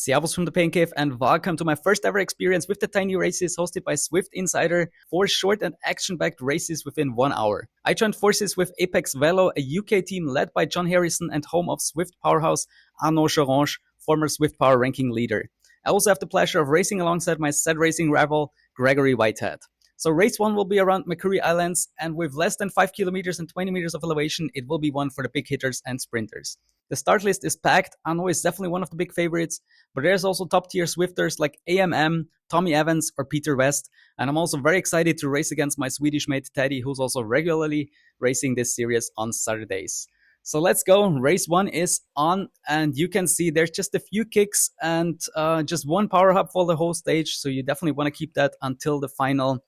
Servus from the Pain Cave and welcome to my first ever experience with the Tiny Races hosted by Zwift Insider, 4 short and action-packed races within 1 hour. I joined forces with A-PEX VELO, a UK team led by John Harrison and home of Zwift powerhouse Arnaud, Jeanroch, former Zwift Power ranking leader. I also have the pleasure of racing alongside my ZRacing rival, Gregory Whitehead. So race 1 will be around Macquarie Islands, and with less than 5 kilometers and 20 meters of elevation, it will be one for the big hitters and sprinters. The start list is packed. Arnaud is definitely one of the big favorites, but there's also top-tier Swifters like AMM, Tommy Evans, or Peter West, and I'm also very excited to race against my Swedish mate Teddy, who's also regularly racing this series on Saturdays. So let's go. Race 1 is on, and you can see there's just a few kicks and just one power hub for the whole stage, so you definitely want to keep that until the final.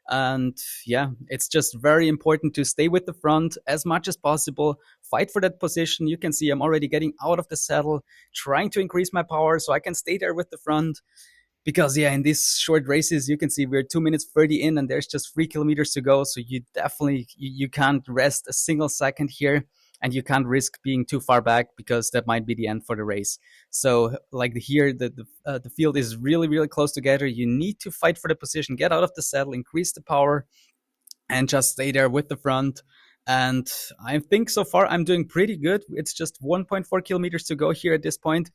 And yeah, it's just very important to stay with the front as much as possible, fight for that position. You can see I'm already getting out of the saddle, trying to increase my power so I can stay there with the front. Because yeah, in these short races, you can see we're 2 minutes 30 in and there's just 3 kilometers to go. So you definitely, you can't rest a single second here. And you can't risk being too far back because that might be the end for the race. So like here, the field is really, really close together. You need to fight for the position, get out of the saddle, increase the power, and just stay there with the front. And I think so far I'm doing pretty good. It's just 1.4 kilometers to go here at this point.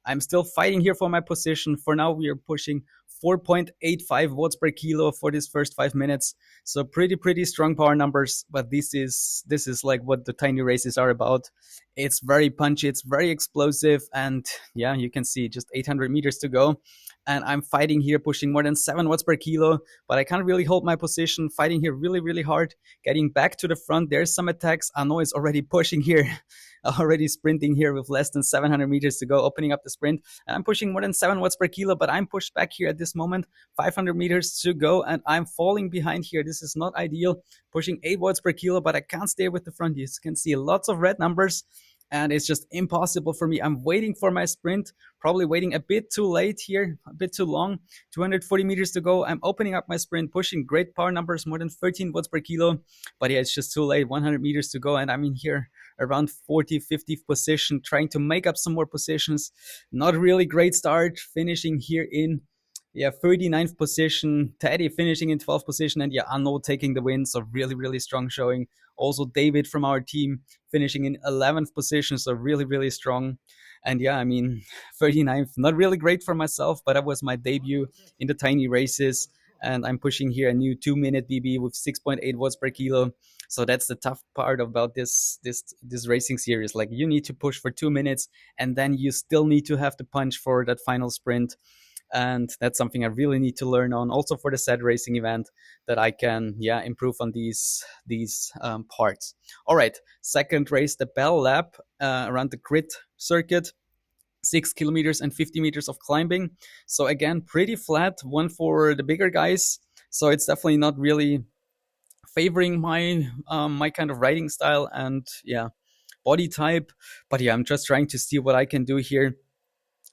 I'm still fighting here for my position. For now, we are pushing 4.85 watts per kilo for this first 5 minutes. So pretty strong power numbers. But this is like what the tiny races are about. It's very punchy. It's very explosive. And yeah, you can see just 800 meters to go. And I'm fighting here, pushing more than 7 watts per kilo, but I can't really hold my position, fighting here really hard, getting back to the front. There's some attacks. Arnaud is already pushing here, already sprinting here with less than 700 meters to go, opening up the sprint. And I'm pushing more than 7 watts per kilo, but I'm pushed back here at this moment, 500 meters to go, and I'm falling behind here. This is not ideal, pushing 8 watts per kilo, but I can't stay with the front. You can see lots of red numbers. And it's just impossible for me. I'm waiting for my sprint, probably waiting a bit too late here, a bit too long. 240 meters to go. I'm opening up my sprint, pushing great power numbers, more than 13 watts per kilo. But yeah, it's just too late, 100 meters to go. And I'm in here around 40th, 50th position, trying to make up some more positions. Not really great start, finishing here in 39th position, Teddy finishing in 12th position, and Arnaud taking the win. So really strong showing. Also David from our team finishing in 11th position, so really strong. And yeah, I mean, 39th, not really great for myself, but that was my debut in the tiny races. And I'm pushing here a new 2-minute BB with 6.8 watts per kilo. So that's the tough part about this racing series. Like, you need to push for 2 minutes, and then you still need to have the punch for that final sprint. And that's something I really need to learn on, also for the ZRacing event, that I can improve on these parts. All right, second race, the Bell Lap around the grid circuit. 6 kilometers and 50 meters of climbing. So again, pretty flat, one for the bigger guys. So it's definitely not really favoring my my kind of riding style and body type. But I'm just trying to see what I can do here.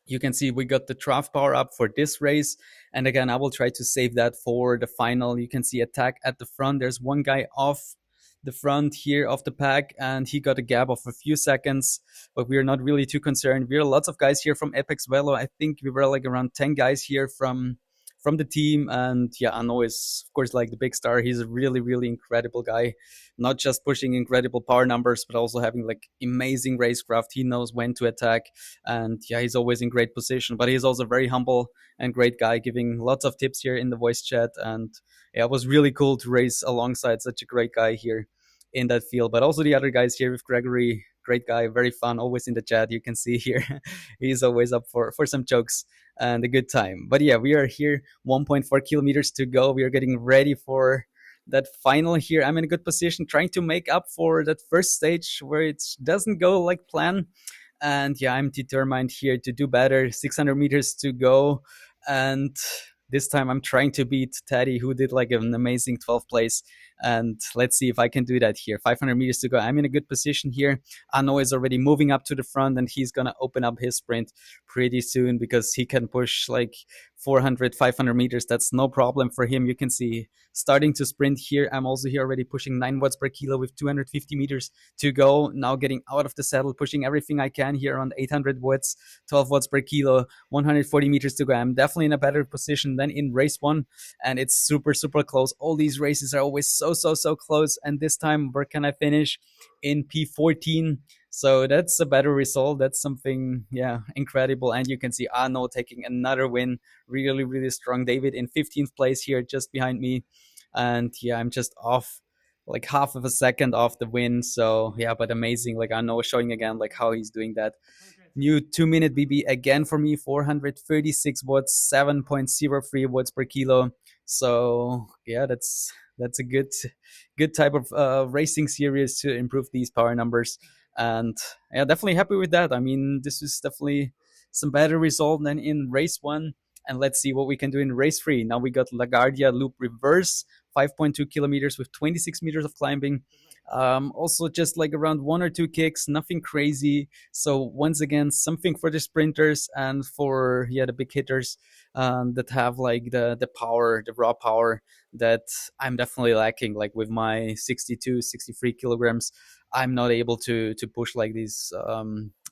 You can see we got the draft power up for this race. And again, I will try to save that for the final. You can see attack at the front. There's one guy off the front here of the pack, and he got a gap of a few seconds, but we're not really too concerned. We're lots of guys here from A-PEX VELO. I think we were like around 10 guys here from the team. And Arnaud is, of course, like the big star. He's a really incredible guy, not just pushing incredible power numbers, but also having like amazing racecraft. He knows when to attack, and he's always in great position. But he's also very humble and great guy, giving lots of tips here in the voice chat. And it was really cool to race alongside such a great guy here in that field. But also the other guys here with Gregory, great guy, very fun, always in the chat. You can see here he's always up for some jokes and a good time. But we are here, 1.4 kilometers to go. We are getting ready for that final here. I'm in a good position, trying to make up for that first stage where it doesn't go like planned. And I'm determined here to do better. 600 meters to go. And this time I'm trying to beat Teddy, who did like an amazing 12th place. And let's see if I can do that here. 500 meters to go. I'm in a good position here. Arnaud is already moving up to the front, and he's going to open up his sprint pretty soon because he can push like 400, 500 meters. That's no problem for him. You can see starting to sprint here. I'm also here already pushing 9 watts per kilo with 250 meters to go. Now getting out of the saddle, pushing everything I can here on 800 watts, 12 watts per kilo, 140 meters to go. I'm definitely in a better position than in race one, and it's super, super close. All these races are always so, so, so close. And this time, where can I finish? In P14. So that's a better result. That's something, yeah, incredible. And you can see Arnaud taking another win. Really, really strong. David in 15th place here, just behind me. And yeah, I'm just off like half of a second off the win. So yeah, but amazing. Like Arnaud showing again like how he's doing that. New 2-minute BB again for me, 436 watts, 7.03 watts per kilo. So yeah, that's a good type of racing series to improve these power numbers. And yeah, definitely happy with that. I mean, this is definitely some better result than in race one. And let's see what we can do in race three. Now we got LaGuardia Loop Reverse, 5.2 kilometers with 26 meters of climbing. Also just like around 1 or 2 kicks, nothing crazy. So once again, something for the sprinters and for the big hitters that have like the power, the raw power that I'm definitely lacking. Like with my 62, 63 kilograms, I'm not able to push like these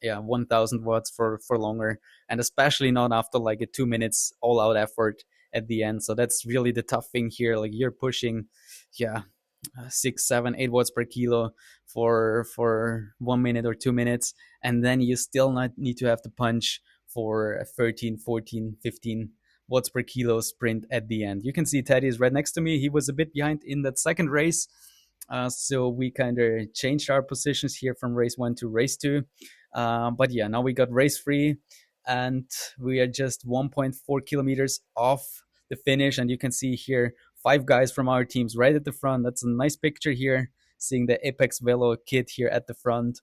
1000 watts for longer, and especially not after like a 2 minutes all out effort at the end. So that's really the tough thing here. Like you're pushing, yeah, 6, 7, 8 watts per kilo for 1 minute or 2 minutes, and then you still not need to have the punch for a 13, 14, 15 watts per kilo sprint at the end. You can see Teddy is right next to me. He was a bit behind in that second race. So we kind of changed our positions here from race one to race two. But yeah, now we got race three, and we are just 1.4 kilometers off the finish. And you can see here 5 guys from our teams right at the front. That's a nice picture here, seeing the A-PEX VELO kit here at the front.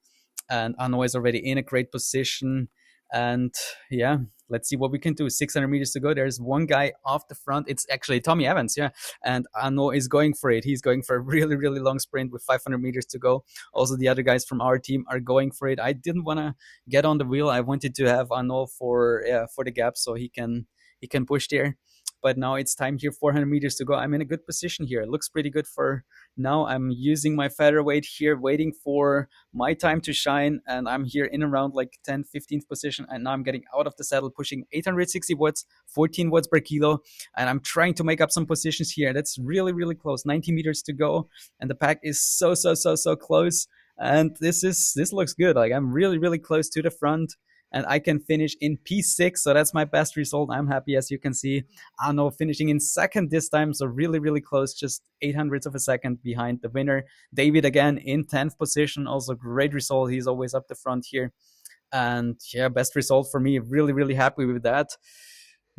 And Arnaud is already in a great position. And yeah, let's see what we can do. 600 meters to go. There's one guy off the front. It's actually Tommy Evans, yeah. And Arnaud is going for it. He's going for a really, really long sprint with 500 meters to go. Also, the other guys from our team are going for it. I didn't want to get on the wheel. I wanted to have Arnaud for the gap so he can push there. But now it's time here, 400 meters to go. I'm in a good position here. It looks pretty good for now. I'm using my featherweight here, waiting for my time to shine. And I'm here in around like 10th, 15th position. And now I'm getting out of the saddle, pushing 860 watts, 14 watts per kilo. And I'm trying to make up some positions here. That's really, really close. 90 meters to go. And the pack is so, so, so, so close. And this looks good. Like I'm really, really close to the front. And I can finish in P6, so that's my best result. I'm happy, as you can see. Arnaud finishing in second this time, so really, really close, just 800ths of a second behind the winner. David again in 10th position, also great result. He's always up the front here. And yeah, best result for me. Really, really happy with that.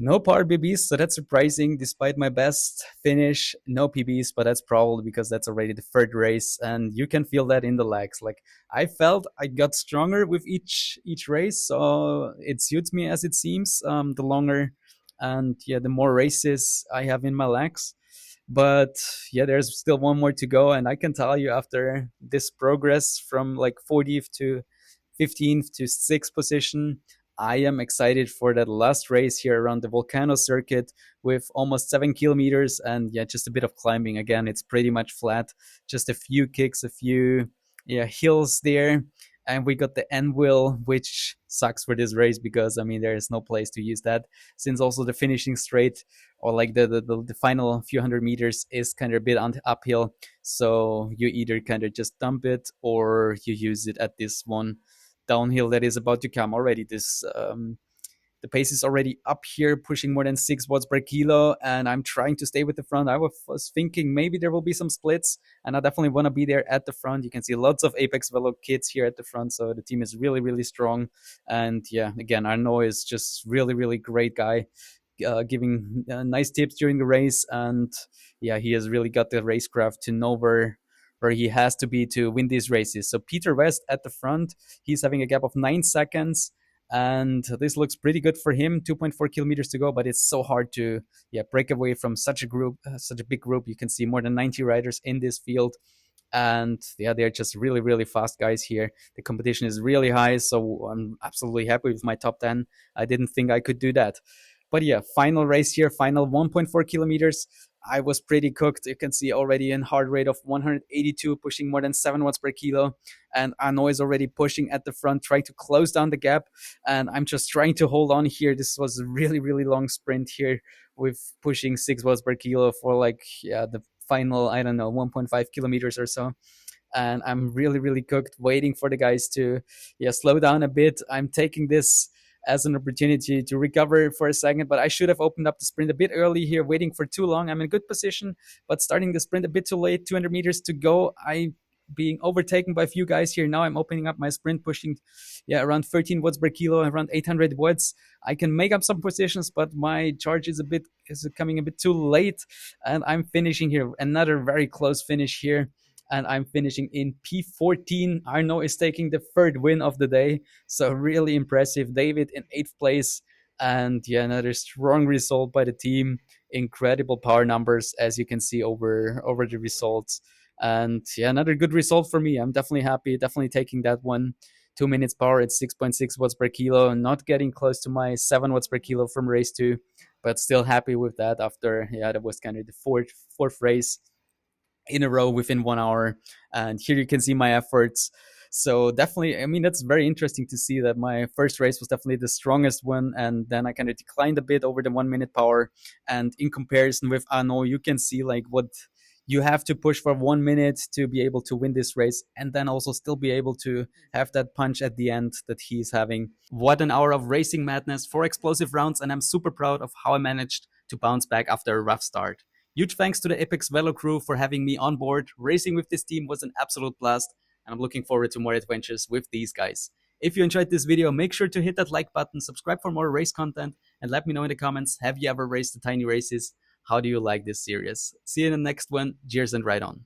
No power PBs, so that's surprising. Despite my best finish, no PBs, but that's probably because that's already the third race, and you can feel that in the legs. Like I felt I got stronger with each race, so it suits me as it seems. The longer and yeah, the more races I have in my legs. But yeah, there's still one more to go, and I can tell you after this progress from like 40th to 15th to 6th position, I am excited for that last race here around the Volcano circuit with almost 7 kilometers and yeah, just a bit of climbing. Again, it's pretty much flat, just a few kicks, a few hills there. And we got the end wheel, which sucks for this race because I mean there is no place to use that, since also the finishing straight or like the final few hundred meters is kind of a bit uphill. So you either kind of just dump it or you use it at this one downhill that is about to come already. The pace is already up here, pushing more than 6 watts per kilo, and I'm trying to stay with the front. I was thinking maybe there will be some splits, and I definitely want to be there at the front. You can see lots of A-PEX VELO kits here at the front, so the team is really, really strong. And yeah, again, Arnaud is just really, really great guy, giving nice tips during the race, and yeah, he has really got the racecraft to know where he has to be to win these races. So Peter West at the front, he's having a gap of 9 seconds. and this looks pretty good for him. 2.4 kilometers to go, but it's so hard to break away from such a group, such a big group. You can see more than 90 riders in this field, and yeah, they're just really really fast guys here. The competition is really high, so I'm absolutely happy with my top 10. I didn't think I could do that, but yeah, final race here, final 1.4 kilometers. I was pretty cooked. You can see already in heart rate of 182, pushing more than 7 watts per kilo. And Arnaud is already pushing at the front, trying to close down the gap. And I'm just trying to hold on here. This was a really, really long sprint here with pushing 6 watts per kilo for like, yeah, the final, I don't know, 1.5 kilometers or so. And I'm really, really cooked, waiting for the guys to, slow down a bit. I'm taking this as an opportunity to recover for a second, but I should have opened up the sprint a bit early here, waiting for too long. I'm in good position, but starting the sprint a bit too late. 200 meters to go. I being overtaken by a few guys here. Now I'm opening up my sprint, pushing around 13 watts per kilo, around 800 watts. I can make up some positions, but my charge is coming a bit too late, and I'm finishing here. Another very close finish here, and I'm finishing in P14. Arnaud is taking the third win of the day, so really impressive. David in 8th place, and another strong result by the team. Incredible power numbers, as you can see over the results. And another good result for me. I'm definitely happy, definitely taking that one. 2 minutes power at 6.6 watts per kilo, not getting close to my 7 watts per kilo from race 2, but still happy with that after, that was kind of the fourth race in a row within 1 hour. And here you can see my efforts. So definitely, I mean, that's very interesting to see that my first race was definitely the strongest one, and then I kind of declined a bit over the 1 minute power. And in comparison with Arnaud, you can see like what you have to push for 1 minute to be able to win this race, and then also still be able to have that punch at the end that he's having. What an hour of racing madness, 4 explosive rounds, and I'm super proud of how I managed to bounce back after a rough start. Huge thanks to the A-PEX VELO crew for having me on board. Racing with this team was an absolute blast, and I'm looking forward to more adventures with these guys. If you enjoyed this video, make sure to hit that like button, subscribe for more race content, and let me know in the comments, have you ever raced the tiny races? How do you like this series? See you in the next one. Cheers and ride on.